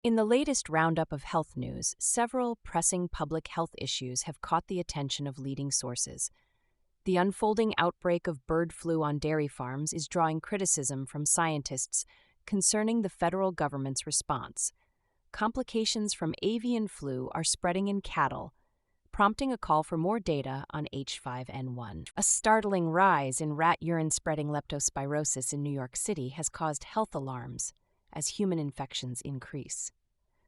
In the latest roundup of health news, several pressing public health issues have caught the attention of leading sources. The unfolding outbreak of bird flu on dairy farms is drawing criticism from scientists concerning the federal government's response. Complications from avian flu are spreading in cattle, prompting a call for more data on H5N1. A startling rise in rat urine spreading leptospirosis in New York City has caused health alarms as human infections increase.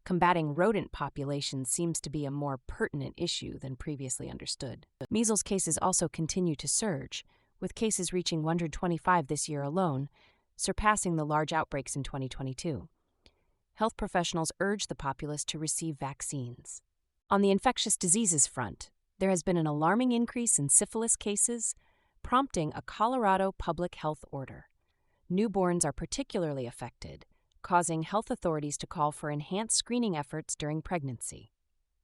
Combating rodent populations seems to be a more pertinent issue than previously understood. Measles cases also continue to surge, with cases reaching 125 this year alone, surpassing the large outbreaks in 2022. Health professionals urge the populace to receive vaccines. On the infectious diseases front, there has been an alarming increase in syphilis cases, prompting a Colorado public health order. Newborns are particularly affected, causing health authorities to call for enhanced screening efforts during pregnancy.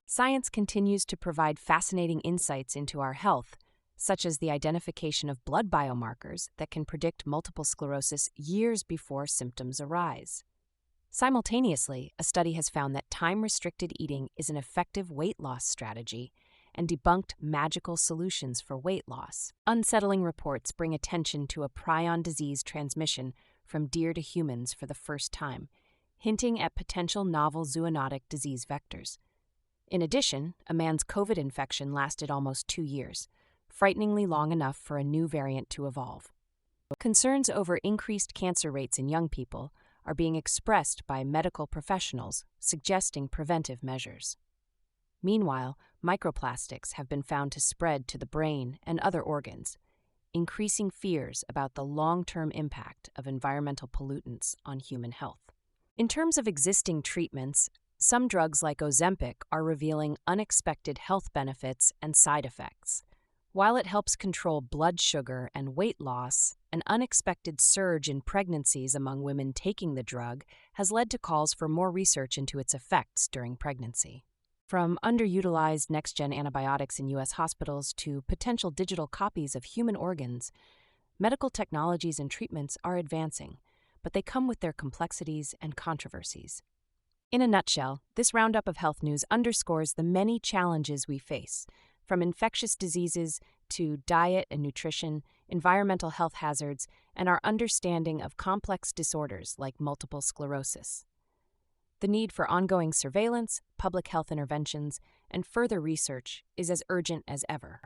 Science continues to provide fascinating insights into our health, such as the identification of blood biomarkers that can predict multiple sclerosis years before symptoms arise. Simultaneously, a study has found that time-restricted eating is an effective weight loss strategy and debunked magical solutions for weight loss. Unsettling reports bring attention to a prion disease transmission from deer to humans for the first time, hinting at potential novel zoonotic disease vectors. In addition, a man's COVID infection lasted almost 2 years, frighteningly long enough for a new variant to evolve. Concerns over increased cancer rates in young people are being expressed by medical professionals, suggesting preventive measures. Meanwhile, microplastics have been found to spread to the brain and other organs, increasing fears about the long-term impact of environmental pollutants on human health. In terms of existing treatments, some drugs like Ozempic are revealing unexpected health benefits and side effects. While it helps control blood sugar and weight loss, an unexpected surge in pregnancies among women taking the drug has led to calls for more research into its effects during pregnancy. From underutilized next-gen antibiotics in U.S. hospitals to potential digital copies of human organs, medical technologies and treatments are advancing, but they come with their complexities and controversies. In a nutshell, this roundup of health news underscores the many challenges we face, from infectious diseases to diet and nutrition, environmental health hazards, and our understanding of complex disorders like multiple sclerosis. The need for ongoing surveillance, public health interventions, and further research is as urgent as ever.